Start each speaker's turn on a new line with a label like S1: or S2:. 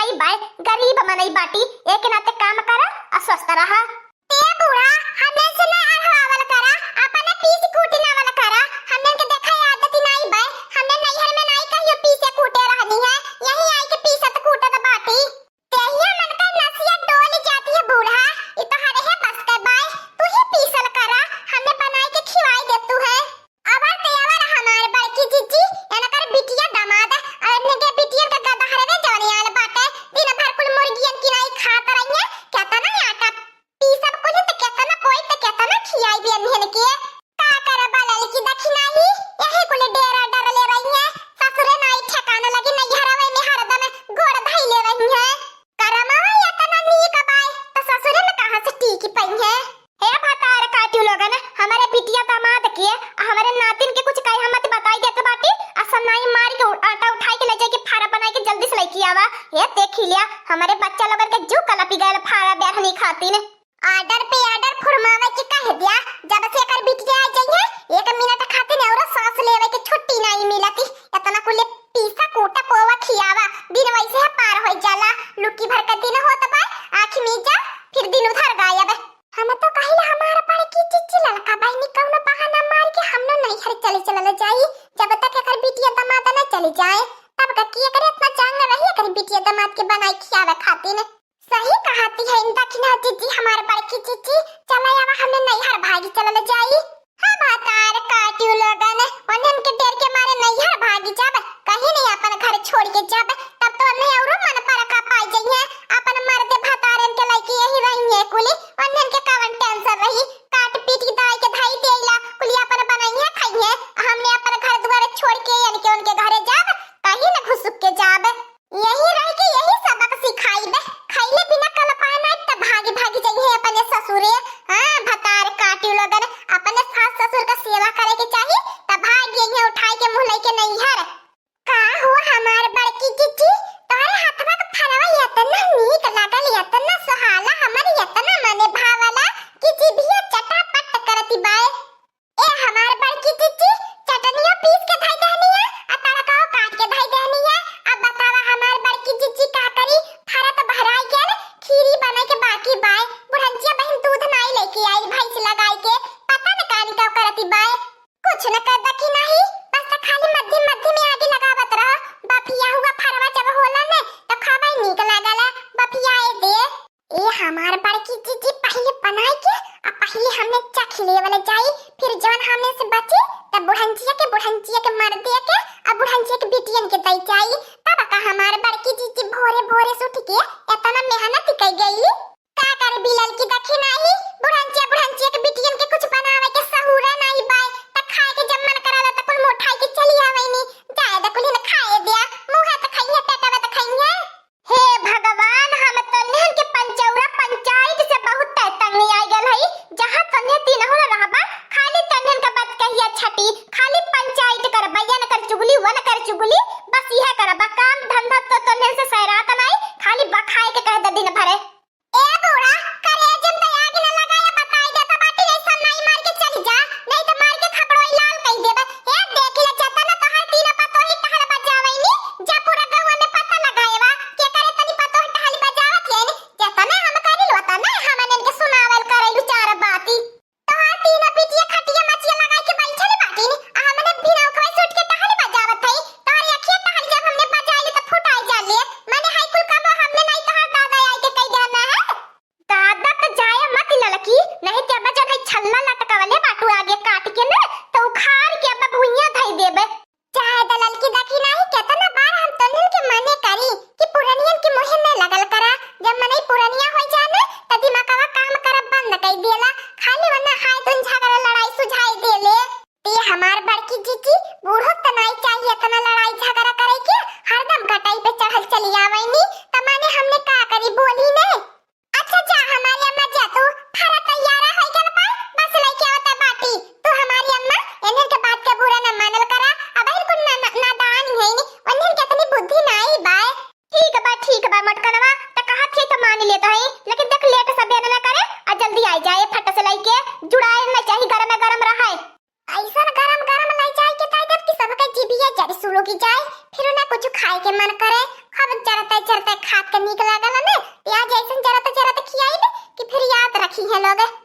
S1: नाई बाय गरीब मनई बाटी एक नाते काम करा और स्वस्थ रहा। ते बूढ़ा हमने से ना हवावल करा अपने पीस कूटना वाला करा। हमने के देखा आदत नाई बाय हमने नैहर में नाई कहियो पीसे कूटे रहनी है यही आई के पीसत कूटत बाटी। तेहिया मन का नसिया डोल जाती है बूढ़ा ये तो हरे है बस के बाय तू ही पीसल करा हमने बनाई के खिवाई दे तू है। अबर तेवर हमारे बड़की जीजी याना कर बिटिया दामाद अरने के बिटिया का गदा हरे जवनियाल बाटे दिन भर कुल मुर्गियन की नाई खात रहिए कहता ना आटा पीसब कुल त कहता ना कोई त कहता ना खियाई भी अनहन के का कर बालल की दक्षिणा ही यही कुल डेरा डर ले रही है ससुरे नाई ठिकाना लगी नैहरवे में हरदम गोड़ धाई ले रही है करमावा या तना नी कबाई त ससुरे में कहां से टीकी पई है। हे भतार काटियो लोगन हमारे बिटिया दामाद के हमारे नातिन के कुछ कहे मत बताई देत बाटी असनाई मार के आटा उठाई के ले जाके फारा बनाई के जल्दी से लेके आवा। ये देख लिया हमारे बच्चा लोगन के जो कला पिगल फारा बैठ नहीं खाती ने आर्डर पे आर्डर फुरमावे के कह दिया जब से कर बिटिया आ जाइए 1 मिनट खाते ने और सांस लेवे के छुट्टी नहीं मिलती इतना कुले पीसा कोटा पोवा खियावा दिन वैसे है पार हो जाला लुकी भर का दिन होत बा आँख मीजा फिर दिन उधर गायब। हम तो कहिला हमारा पड़ की चिच्ची ललका बहनी कौनो बहाना मार के हमनो नहीं हर चले जाई जब तक कर बिटिया दामाद न चले जाए तब का किए करे इतना चांग रही कर बिटिया दामाद के बनाई खियावे खाती ने। सही कहती है इन दक्षिणा जीजी हमारे बड़की जीजी चला यावा हमने नैहर भागी चले जाई। हां भातार काटियो लोगन वनन के डर के मारे नैहर भागी जाब कहीं नहीं अपन घर छोड़ के जाब तब तो हमें औरो मन पर का पाई जाइए अपन मर्द भातारन के लायक यही रही है कुली वनन के कावन टेंशन रही काट पीट के दाई के धाई देला कुली अपन बनाई है खाई है हमने अपन घर द्वार छोड़ के यानी के उनके घरे जाब कहीं न घुस के जाब यही रह के यही सबक सिखाई बे खाइले बिना कल पाना त भागी भागी जाइए अपने ससुरे। हां भतार काटियो लोगन अपने सास ससुर का सेवा करे के चाहिए त भाग यहीं उठाई के मुंह लेके नैहर का हो हमार बड़की जीजी तारे हाथवा का फरवा यतना नीक लागल यतना सुहाला हमर यतना मने भावला कि जीभिया चटापट करती बाय ए हमार बड़की जीजी चटनिया पीस के धाई देनिया आ तड़काओ काट के धाई देनिया। अब बतावा हमार बड़की जीजी का करी फारा तो भराई गेल खीरी बने के बाकी बाय बुढ़ंजिया बहन दूध नाई लेके आई भैंस लगाई के पता न कानी का करती बाय कुछ न कर दखी नहीं बस त खाली मध्य मध्य में आगे लगावत रह बफिया हुआ फरवा जब होला ने तो खाबाई नीक लागला बफिया दे ए हमार बड़की जीजी पहले बनाई के आ पहले हमने चख ले वाला जाई फिर जवन हमने से बचे तब बुढ़ंजिया के मर दे के अब बुढ़ंजिया के बिटियन के दई जाई तब का हमार बड़की जीजी भोरे भोरे से उठ के इतना मेहनत कर गई का कर बिलल की दखी नहीं बुढ़ंजिया के बिटियन के कुछ बनावे के सहूरा नहीं बाय त खाए के जब मन कराला त कुल मोठाई के चली आवेनी जाए द कुल न खाए दिया मुंह त खाइए पेटवा त खाइए। हे भगवान हम तो नेहन के पंचौरा पंचायत से बहुत तंग आई गल हई जहां तन्ने तीन हो रहबा खाली तन्नेन का बात कहिया छटी खाली पंचायत कर बयान कर चुगली वन कर चुगली बस यह करबा काम धंधा तो तन्ने से सैरात नहीं खाली बखाए के कह द दिन भरे। ए बूढ़ा करे जम त आग न लगाया बताई दे त बाटी ऐसा नहीं मार के चली जा नहीं तो मार के खपड़ोई लाल कह देबे ए देख ले जाता ना तोहर तीन पतोही टहल बजावैनी जा पूरा गवा में पता लगाएवा के करे तनी पतोही टहल बजावत लेन जाता ना हम करी लोता ना हमन के सुनावल करे विचार बाती तोहर तीन पिटिया खटिया मचिया लगाई के बैठल बाटी ने हमने बिना उखवे सुट के टहल बजावत हई तोहर अखिया टहल जब हमने बजाई तो फुटाई जाले माने हाई कुल कब हमने नहीं तोहर दादा आई के कह देना है दादा तो जाए मत ललकी नहीं ते बजन है छल्ला लटकावले बाटू आगे काट के ना तो उखाड़ के अब भुइया धई देबे चाहे दलल की दखी नहीं केतना बार हम तन्नन के मने करी कि पुरानियन की मोह में लगल करा जब मने पुरानिया हो जाने त दिमागवा काम करब बंद कर देला खाली वना हाय तुन झगड़ा लड़ाई सुझाई देले ते हमार बड़की जीजी बूढ़ो तनाई चाहिए तना लड़ाई झगड़ा करे के हरदम घटाई पे चढ़ल चली आवेनी त माने हमने का करी बोली ने अच्छा जा हमारी अम्मा जा तू फारा तैयार है गल पर बस लेके आवता बाटी तू हमारी अम्मा एने के बात के बुरा न मानल करा अब ही कुन नादान है नी वन्ने के इतनी बुद्धि नहीं बाय ठीक बा मटकनवा त कहा थे तो मान लेता है लेकिन देख लेट सब न करे आ जल्दी आ जाए फट से लेके जुड़ाए न चाहिए गरम रहा है ऐसा गरम लाई जाए के ताई जब कि सबके जीबिया जड़ सुलो की जाए फिर ना कुछ खाए के मन करे खब जरता चरते खात के निक लागल ने या जैसन जरा तो खियाई दे कि फिर याद रखी है लोग।